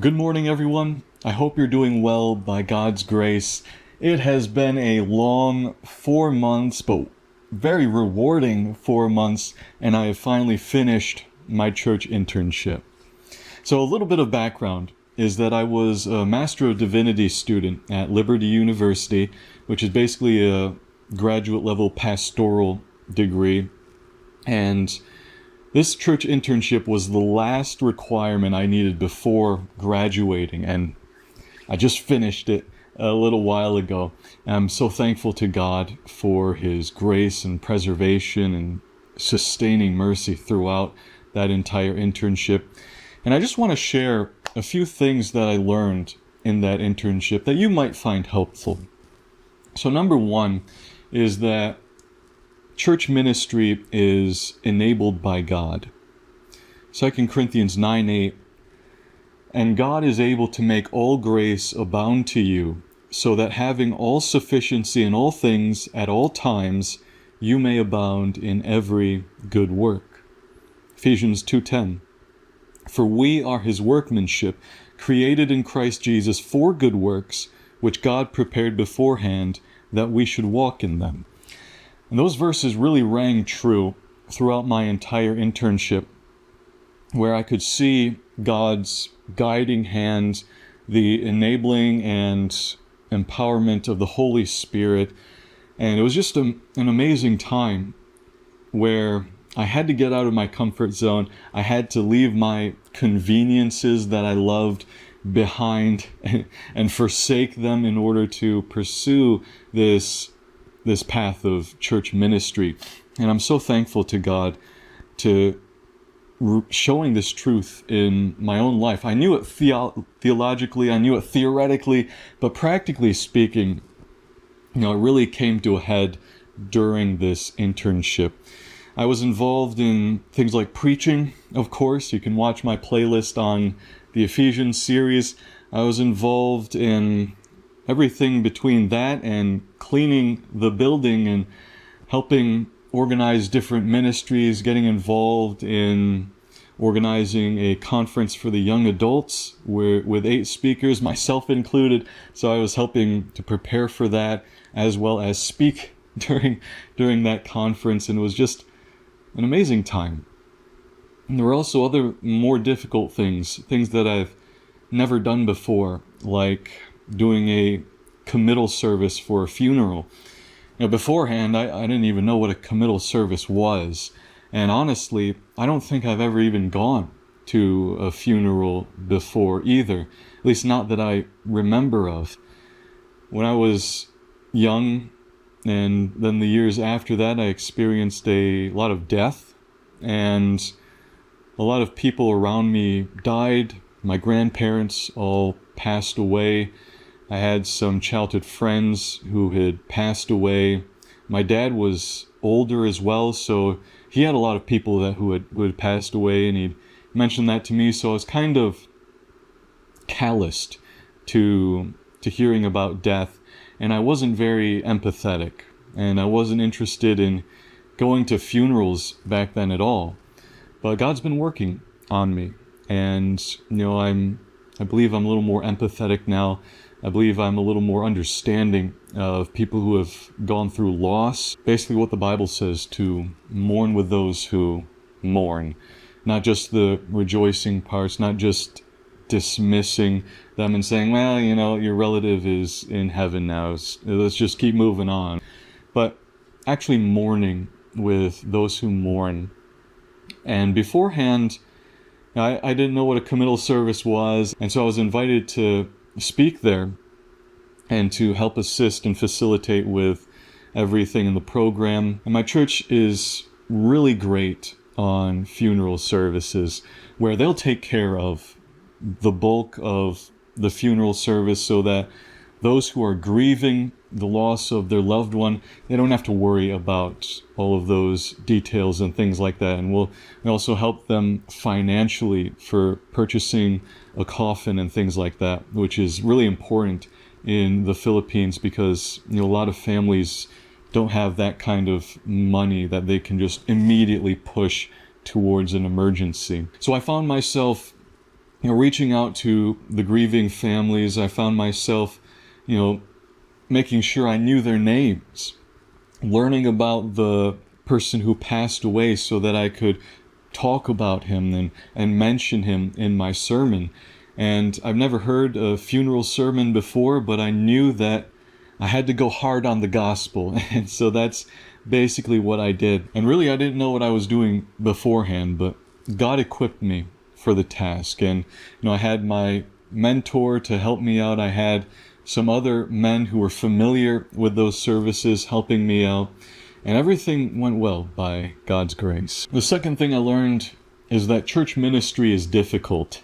Good morning, everyone. I hope you're doing well by God's grace. It has been a long 4 months, but very rewarding 4 months, and I have finally finished my church internship. So a little bit of background is that I was a Master of Divinity student at Liberty University, which is basically a graduate level pastoral degree. And this church internship was the last requirement I needed before graduating, and I just finished it a little while ago. I'm so thankful to God for His grace and preservation and sustaining mercy throughout that entire internship. And I just want to share a few things that I learned in that internship that you might find helpful. So number one is that church ministry is enabled by God. 2 Corinthians 9:8, and God is able to make all grace abound to you, so that having all sufficiency in all things at all times, you may abound in every good work. Ephesians 2:10, for we are His workmanship, created in Christ Jesus for good works, which God prepared beforehand that we should walk in them. And those verses really rang true throughout my entire internship, where I could see God's guiding hand, the enabling and empowerment of the Holy Spirit. And it was just an amazing time where I had to get out of my comfort zone. I had to leave my conveniences that I loved behind and forsake them in order to pursue this path of church ministry. And I'm so thankful to God to showing this truth in my own life. I knew it theologically, I knew it theoretically, but practically speaking, it really came to a head during this internship. I was involved in things like preaching, of course. You can watch my playlist on the Ephesians series. I was involved in everything between that and cleaning the building and helping organize different ministries, getting involved in organizing a conference for the young adults with 8 speakers, myself included. So I was helping to prepare for that as well as speak during that conference, and it was just an amazing time. And there were also other more difficult things that I've never done before, like doing a committal service for a funeral. Beforehand, I didn't even know what a committal service was. And honestly, I don't think I've ever even gone to a funeral before either, at least not that I remember of. When I was young, and then the years after that, I experienced a lot of death, and a lot of people around me died. My grandparents all passed away. I had some childhood friends who had passed away. My dad was older as well, so he had a lot of people who had passed away, and he'd mentioned that to me, so I was kind of calloused to hearing about death, and I wasn't very empathetic, and I wasn't interested in going to funerals back then at all. But God's been working on me, and I believe I'm a little more empathetic now. I believe I'm a little more understanding of people who have gone through loss. Basically what the Bible says, to mourn with those who mourn. Not just the rejoicing parts, not just dismissing them and saying, well, your relative is in heaven now, let's just keep moving on. But actually mourning with those who mourn. And beforehand, I didn't know what a committal service was, and so I was invited to speak there and to help assist and facilitate with everything in the program. And my church is really great on funeral services, where they'll take care of the bulk of the funeral service so that those who are grieving the loss of their loved one, they don't have to worry about all of those details and things like that. And we also help them financially for purchasing a coffin and things like that, which is really important in the Philippines because a lot of families don't have that kind of money that they can just immediately push towards an emergency. So I found myself reaching out to the grieving families. I found myself, making sure I knew their names, learning about the person who passed away so that I could talk about him and mention him in my sermon. And I've never heard a funeral sermon before, but I knew that I had to go hard on the gospel. And so that's basically what I did. And really, I didn't know what I was doing beforehand, but God equipped me for the task. And, I had my mentor to help me out. I had some other men who were familiar with those services helping me out. And everything went well by God's grace. The second thing I learned is that church ministry is difficult.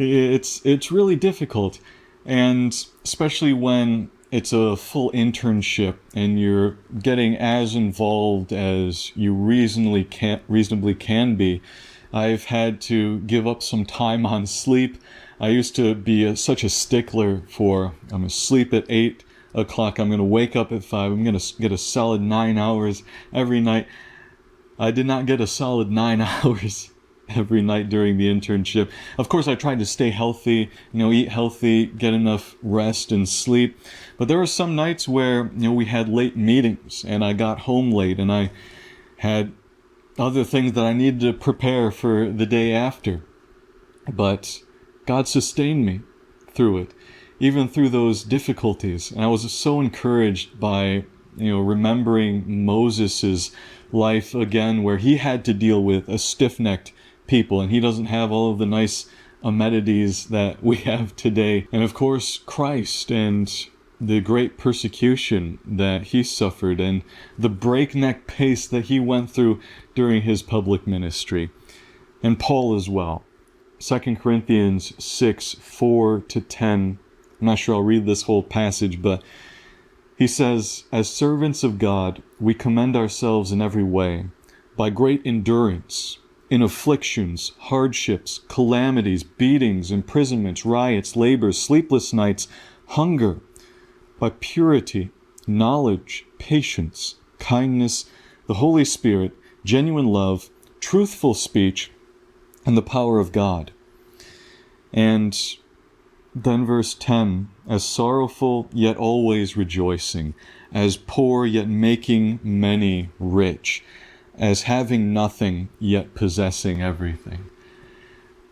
It's really difficult. And especially when it's a full internship and you're getting as involved as you reasonably can be. I've had to give up some time on sleep. I used to be such a stickler for, I'm going to sleep at 8 o'clock, I'm going to wake up at 5, I'm going to get a solid 9 hours every night. I did not get a solid 9 hours every night during the internship. Of course, I tried to stay healthy, eat healthy, get enough rest and sleep. But there were some nights where, we had late meetings and I got home late and I had other things that I needed to prepare for the day after. But God sustained me through it, even through those difficulties. And I was so encouraged by, remembering Moses's life again, where he had to deal with a stiff-necked people, and he doesn't have all of the nice amenities that we have today. And of course, Christ and the great persecution that he suffered and the breakneck pace that he went through during his public ministry. And Paul as well. 2 Corinthians 6, 4-10. I'm not sure I'll read this whole passage, but he says, "As servants of God, we commend ourselves in every way, by great endurance, in afflictions, hardships, calamities, beatings, imprisonments, riots, labors, sleepless nights, hunger, by purity, knowledge, patience, kindness, the Holy Spirit, genuine love, truthful speech, and the power of God." And then verse 10, "As sorrowful, yet always rejoicing, as poor, yet making many rich, as having nothing, yet possessing everything."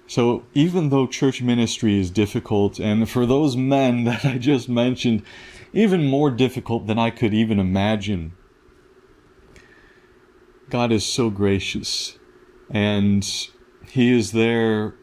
So even though church ministry is difficult, and for those men that I just mentioned, even more difficult than I could even imagine, God is so gracious, and He is there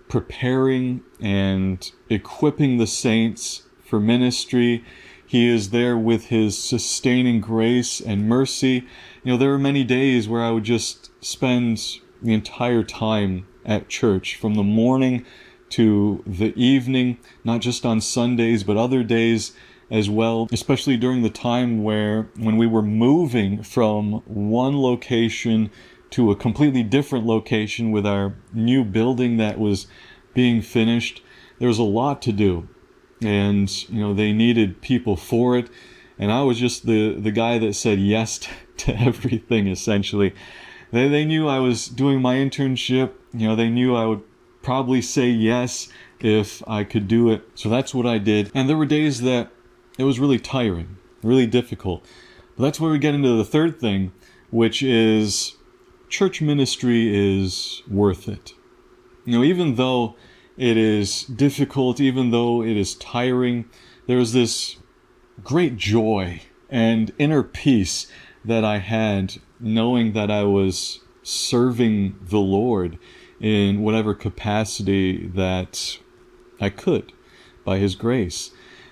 preparing and equipping the saints for ministry. He is there with His sustaining grace and mercy. There were many days where I would just spend the entire time at church, from the morning to the evening, not just on Sundays, but other days as well, especially during the time when we were moving from one location to a completely different location with our new building that was being finished. There was a lot to do, and they needed people for it, and I was just the guy that said yes to everything, essentially. They knew I was doing my internship. They knew I would probably say yes if I could do it. So that's what I did. And there were days that it was really tiring, really difficult. But that's where we get into the third thing, which is church ministry is worth it. Even though it is difficult, even though it is tiring, there's this great joy and inner peace that I had knowing that I was serving the Lord in whatever capacity that I could by His grace.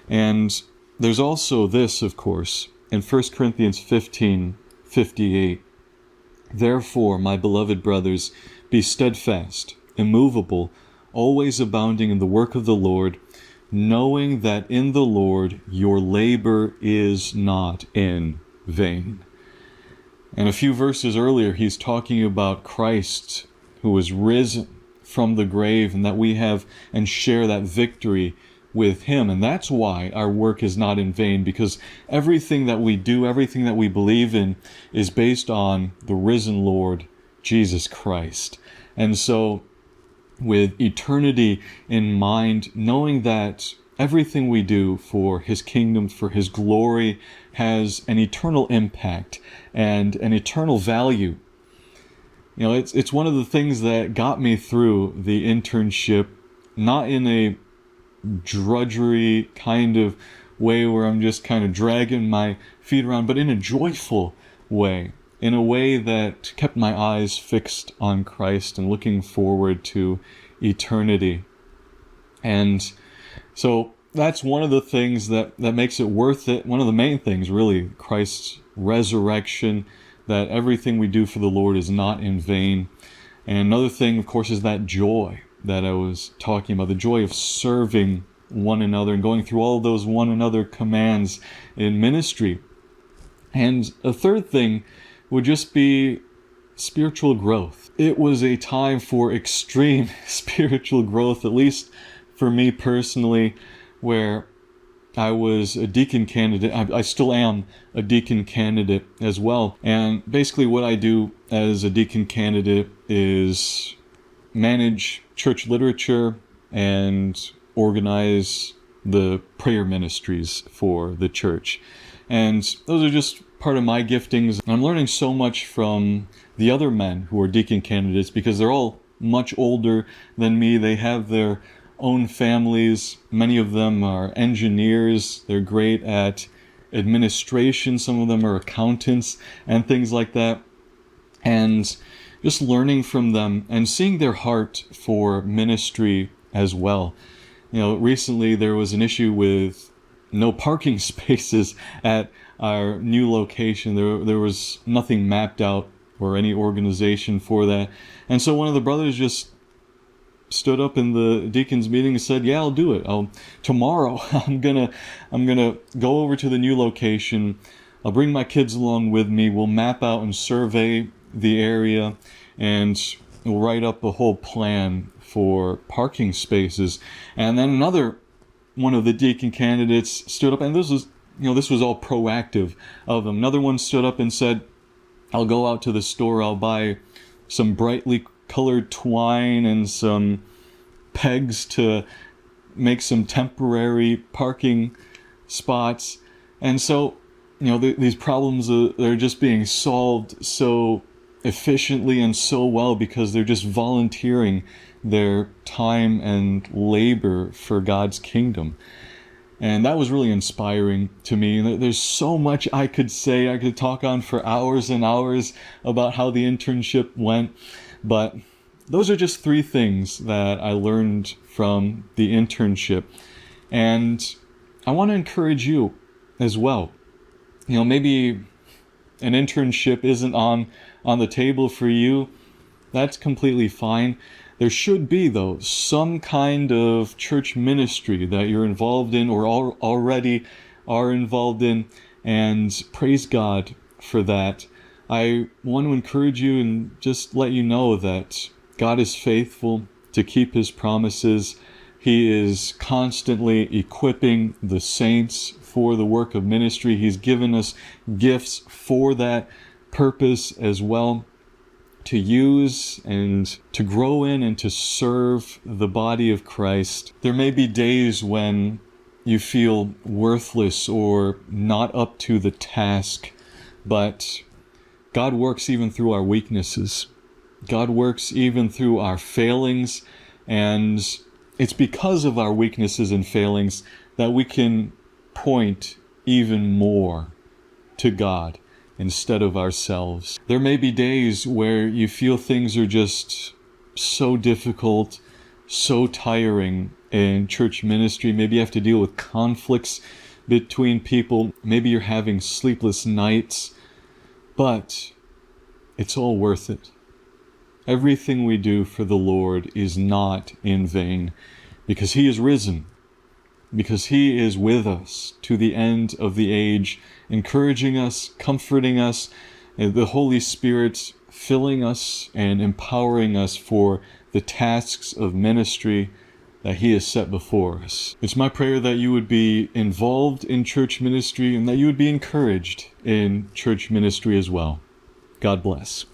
And there's also this, of course, in 1 Corinthians 15:58. "Therefore, my beloved brothers, be steadfast, immovable, always abounding in the work of the Lord, knowing that in the Lord your labor is not in vain." And a few verses earlier, he's talking about Christ who was risen from the grave, and that we have and share that victory with Him. And that's why our work is not in vain, because everything that we do, everything that we believe in, is based on the risen Lord, Jesus Christ. And so with eternity in mind, knowing that everything we do for His kingdom, for His glory, has an eternal impact and an eternal value. You know, it's one of the things that got me through the internship, not in a drudgery kind of way where I'm just kind of dragging my feet around, but in a joyful way, in a way that kept my eyes fixed on Christ and looking forward to eternity. And so that's one of the things that makes it worth it. One of the main things, really, Christ's resurrection, that everything we do for the Lord is not in vain. And another thing, of course, is that joy that I was talking about, the joy of serving one another and going through all those one another commands in ministry. And a third thing would just be spiritual growth. It was a time for extreme spiritual growth, at least for me personally, where I was a deacon candidate. I still am a deacon candidate as well. And basically what I do as a deacon candidate is manage church literature and organize the prayer ministries for the church. And those are just part of my giftings. I'm learning so much from the other men who are deacon candidates because they're all much older than me. They have their own families. Many of them are engineers. They're great at administration. Some of them are accountants and things like that. And just learning from them and seeing their heart for ministry as well. You know, recently there was an issue with no parking spaces at our new location. There was nothing mapped out or any organization for that. And so one of the brothers just stood up in the deacons meeting and said, "Yeah, I'll do it. Tomorrow I'm gonna go over to the new location. I'll bring my kids along with me. We'll map out and survey the area, and we'll write up a whole plan for parking spaces." And then another one of the deacon candidates stood up, and this was all proactive of them. Another one stood up and said, "I'll go out to the store. I'll buy some brightly colored twine and some pegs to make some temporary parking spots." And so, these problems they're just being solved so efficiently and so well because they're just volunteering their time and labor for God's kingdom. And that was really inspiring to me. And there's so much I could say. I could talk on for hours and hours about how the internship went. But those are just 3 things that I learned from the internship. And I want to encourage you as well. Maybe an internship isn't on the table for you. That's completely fine. There should be, though, some kind of church ministry that you're involved in or already are involved in, and praise God for that. I want to encourage you and just let you know that God is faithful to keep His promises. He is constantly equipping the saints for the work of ministry. He's given us gifts for that purpose as well, to use and to grow in and to serve the body of Christ. There may be days when you feel worthless or not up to the task, but God works even through our weaknesses. God works even through our failings, and it's because of our weaknesses and failings that we can point even more to God instead of ourselves. There may be days where you feel things are just so difficult, so tiring in church ministry. Maybe you have to deal with conflicts between people. Maybe you're having sleepless nights, but it's all worth it. Everything we do for the Lord is not in vain, because He is risen, because He is with us to the end of the age, encouraging us, comforting us, and the Holy Spirit filling us and empowering us for the tasks of ministry that He has set before us. It's my prayer that you would be involved in church ministry and that you would be encouraged in church ministry as well. God bless.